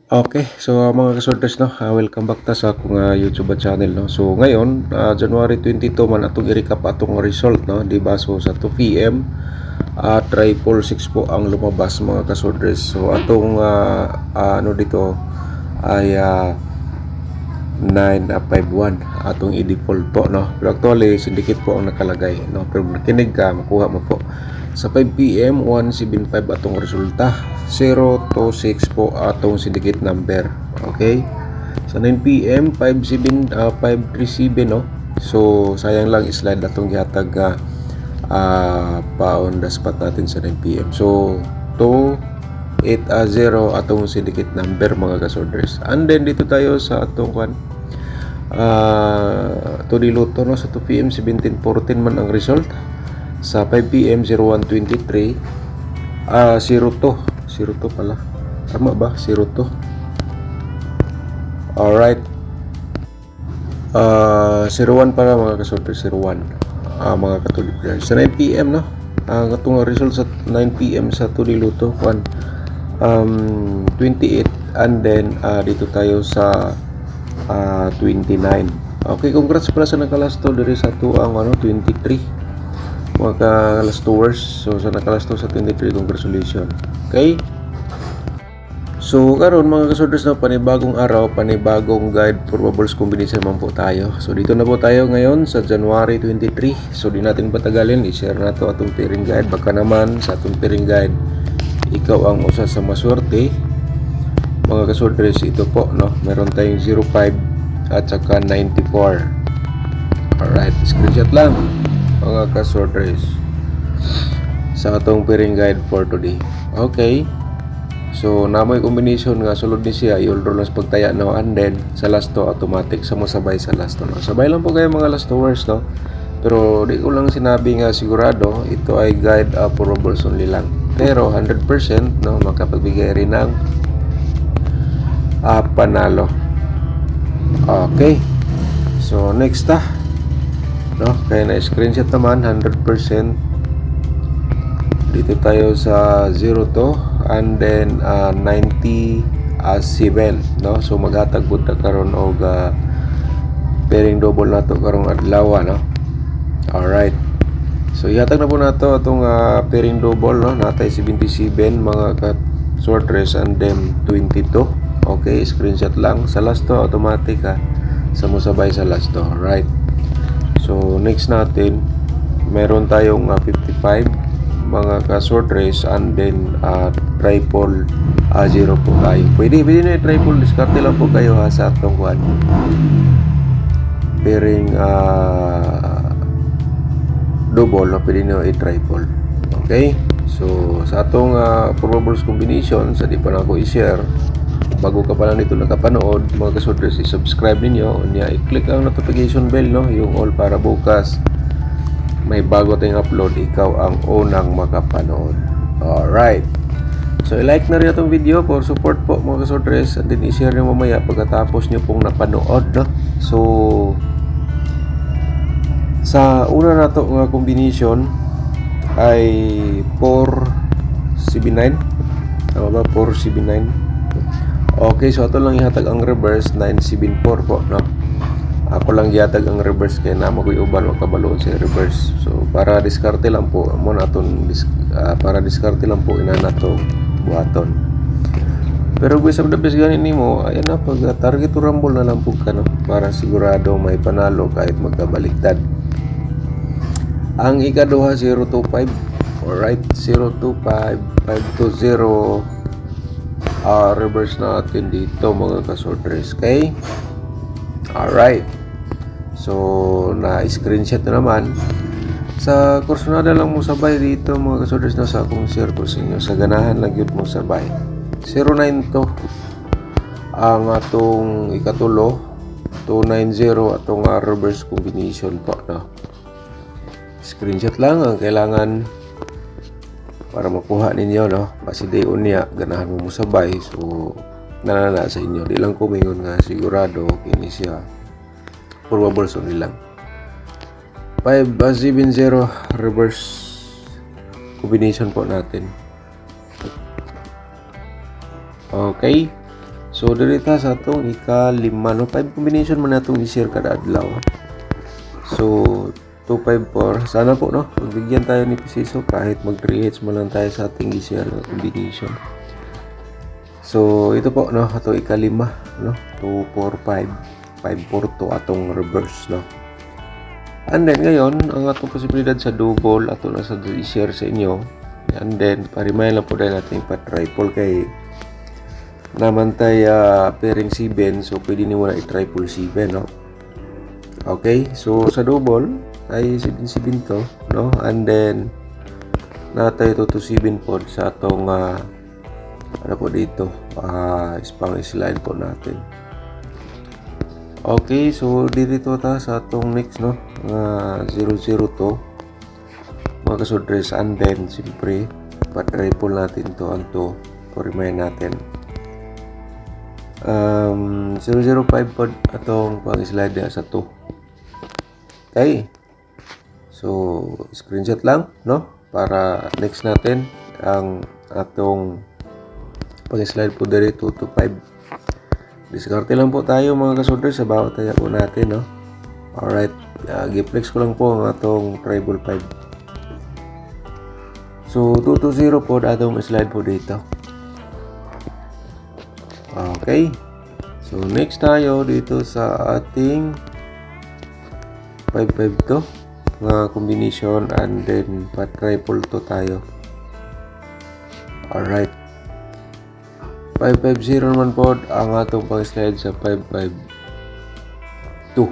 Okay, so mga kasorters no, welcome back ta sa akong YouTube channel no. So ngayon, January 22 man atong i-recap atong result no, di ba? So sa 2 PM, 666 po ang lumabas mga kasorters. So atong ano dito ay 951 atong i-default po no. Pero actually syndicate po ang nakalagay no. Pero nakinig ka, makuha mo po. Sa 5 PM 175 atong resulta, 026 po atong syndicate number. Okay, sa 9 PM 537 no. So sayang lang slide atong gihatag pa on the spot natin sa 9 PM. So 280 atong syndicate number mga kasorders. And then dito tayo sa atong to diluto no, sa 2 PM 1714 man ang result. Sa 5 PM 0123 02 pala. Tama ba? 02. Alright. 01 para mga kasorter, 01. Mga katulik players. Sa 9 PM no. Ang atong result sa 9 PM sa Tudiluto 28 and then dito tayo sa 29. Okay, congrats pala sa nakalasto diri sa tuang 23. Mga last tours. So sa nakalasto sa 23, congratulations. Okay, so karon mga kasorders na panibagong araw, panibagong guide for bubbles combination man po tayo. So dito na po tayo ngayon sa January 23. So di natin patagalin, i-share na to atong pairing guide. Baka naman sa atong pairing guide ikaw ang usa sa maswerte mga kasorders. Ito po no, meron tayong 05 at saka 94. Alright, screenshot lang mga ka-sorters sa atong pairing guide for today. Okay, so namoy combination nga sulod ni siya i-roll nas pagtaya no, and then sa last to automatic sa mo sabay sa last to no. Sabay lang po kayo mga last tours no, pero di ko lang sinabi nga sigurado ito ay guide for bubbles only lang, pero 100% no makapagbigay rin ng panalo. Okay, so next no, kaya na screenshot naman 100%. Dito tayo sa 02 and then 97 no. So maghatag pud ta karon og pairing double nato karong adlaw no. Alright, so ihatag na po nato atong pairing double no, natay 77 mga ka sorters and then 22. Okay, screenshot lang sa last to automatic sa mo sabay sa last to. Right, so next natin meron tayong 55 mga ka-short race and then triple 0 po kayo. Pwede na yung triple, diskarte lang po kayo sa atong pairing double na pwede nyo i-triple. Okay, so sa atong probables combination sa di pa na ako i-share, bago ka pa lang dito nakapanood mga ka-short race, i-subscribe ninyo, i-click ang notification bell no, yung all para bukas may bago tayong upload, ikaw ang unang makapanood. Alright, so i-like na rin itong video for support po mga kasortres, and then i-share nyo mamaya pagkatapos nyo pong napanood no? So sa una na ito nga combination ay 479, tama ba? 479. Okay, so ito lang ihatag ang reverse 974 po no. Ako lang gihatag ang reverse kay na magoy uban o kabaloon sa reverse. So para diskarte lang po mo naton para diskarte lang po ina nato buhaton. Pero guys, sa dabis ganin nimo, ayan na pag target to rumble na lang pug ka no, para sigurado may panalo kahit magkabaliktad. Ang ikaduha 025. Alright, 025 520 reverse natin dito mga kasortres. Okay, alright, so na-screenshot na naman. Sa kursunada lang mo sabay dito mga kasorders na sa akong share ko sa inyo. Sa ganahan lang yun mo sabay. 09 to ang atong ikatulo, 290 atong reverse combination po no. Screenshot lang ang kailangan para makuha ninyo no. Kasi day unya ganahan mo sabay, so nanana sa inyo. Di lang kumingon nga sigurado kini siya probables only lang. 570 reverse combination po natin. Okay, So diri ta sa atong ika-5 no, 5 combination man natong i-share kada adlaw. So 254 sana po no, pagbigyan tayo ni Pisiso kahit mag 3 hits man lang tayo sa ating i-share na combination. So ito po no, ato ika-5 no, 245 542 atong reverse no. And then ngayon ang atong posibilidad sa double ato na sa i-share sa inyo. And then parimay lang po dahil natin pa-triple kay naman tayo pairing 7, so pwede ni mo na i-triple 7 no. Okay, so sa double ay 7 to no, and then natay to 7 po sa atong ano po dito spang slide po natin. Okay, so dito ta sa atong next no, 002 mga kasudres, and then siyempre pa-triple natin to ang to remind natin 005 po atong pang-slide sa 2. Okay, so screenshot lang no, para next natin ang atong pang-slide po diri 2 to 5. Diskarte lang po tayo mga kasudre sa bawat taya po natin no. Alright, giflex ko lang po ang atong treble 5. So 2 to 0 po atong slide po dito. Okay, so next tayo dito sa ating 552 nga combination, and then pa-triple to tayo. Alright, 550 naman po ang atong pang-slide sa 552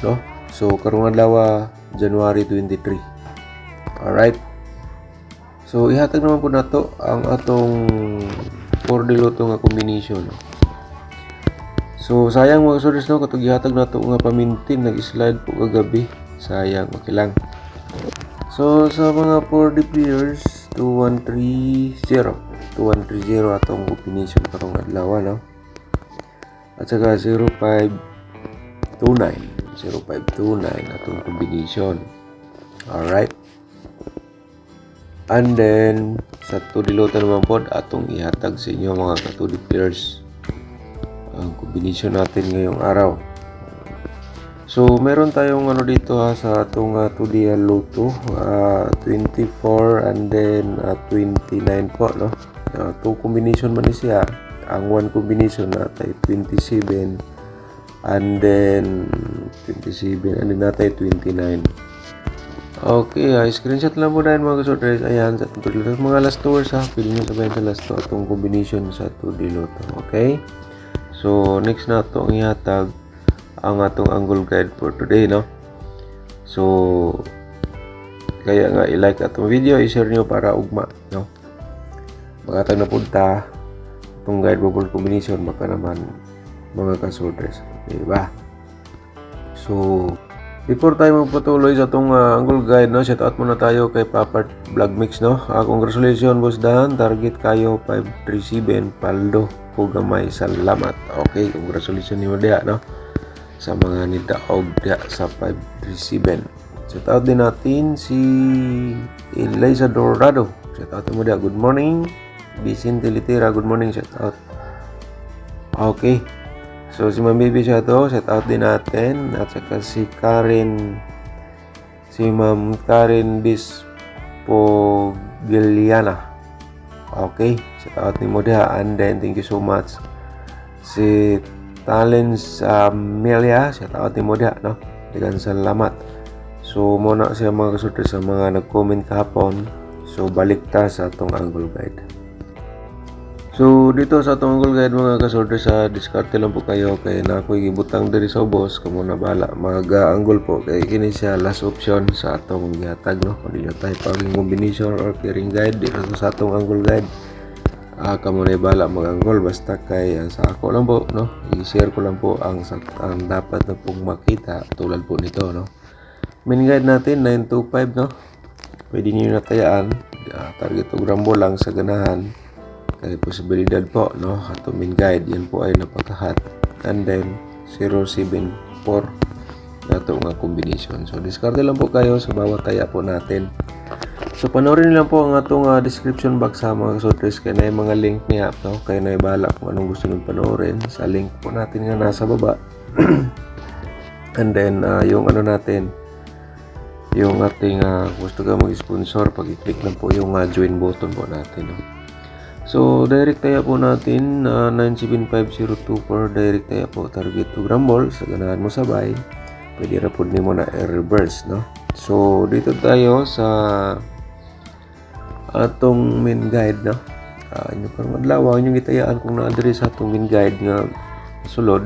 no. So karong adlaw January 23. Alright, so ihatag naman po nato ang atong 4 diloto nga combination no. So sayang mga kasudres no, katong gihatag nato nga pamintin nag-slide po kagabi, sayang, okay lang. So sa mga 4D players 2130 atong combination karong adlaw no, at saka 0529 atong combination. Alright, and then sa 2 diloto naman po atong ihatag sa inyo mga ka-2D players ang combination natin ngayong araw. So meron tayong ano dito sa atong 2D Lotto 24 and then 29 po no. 2 combination man ni siya. Ang 1 combination natay 27 and then 27 and then natay 29. Okay, screenshot lang po dahil mga kasudres. Ayan, sa mga last tours pili nyo sabayan sa last to atong combination sa 2D Lotto. Okay, so next na ito ang ihatag ang atong angle guide for today no. So kaya nga i-like atong video, i-share nyo para ugma no. Magatag na punta itong guide bubble combination baka naman mga kasudres, diba? So before tayo magpatuloy sa itong angle guide no, shout out muna tayo kay Papa Vlog Mix no. Congratulations boss Dan, target kayo 537 paldo po gamay, salamat. Okay, congratulations ni mo diha no sa mga nidaog diha sa 537. Shout out din natin si Eliza Dorado, shout out mo diha, good morning. Vicente Litera, good morning, shout out. Okay, so si Ma'am Baby shout out din natin, at saka si Ma'am Karen Dispogiliana. Okay, shout out ni mo diha, and then thank you so much si Talents Melia, shout out ni mo diha no, daghang salamat. So muna siya mga kasudres sa mga nag-comment kahapon. So balik ta sa atong angle guide. So dito sa atong angle guide mga kasudres, diskarte lang po kayo kay na ako'y gibutang diri sa ubos kamo na bala mag-angle po kay kini siya last option sa atong gihatag no. Kung di tayo paging combination or pairing guide dito sa atong angle guide, kamo na bala mag-angle basta kay sa ako lang po no, i-share ko lang po ang dapat na pong makita tulad po nito no. Main guide natin 925 no, pwede niyo natayaan, target o grambo lang sa ganahan kay posibilidad po no. Ato main guide yan po ay napakahat, and then 074 nato nga combination. So discard lang po kayo sa bawat taya po natin. So panoorin niyo lang po ang atong description box sa mga kasoldiers, kay na yung mga link niya, no? Kaya na ibala kung anong gusto nyo panoorin sa link po natin nga nasa baba. And then yung ano natin, yung ating gusto ka mag-sponsor, pag-click lang po yung join button po natin, no? So direct tayo po natin 975024, direct tayo po target to Grambol. Sa ganahan mo sabay, pwede ra po nimo na i-reverse, no? So dito tayo sa atong main guide, no? Inyo karong adlaw inyong gitayaan kung naa diri sa atong main guide nga sulod.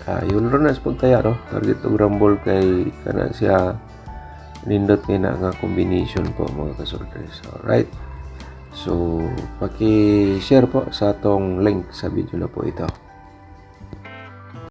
Yun ron na sa pagtaya, no? Target to Grambol kay kana siya nindot nga nga combination po mga kasoldiers. Alright. So paki-share po sa atong link sa video na po ito.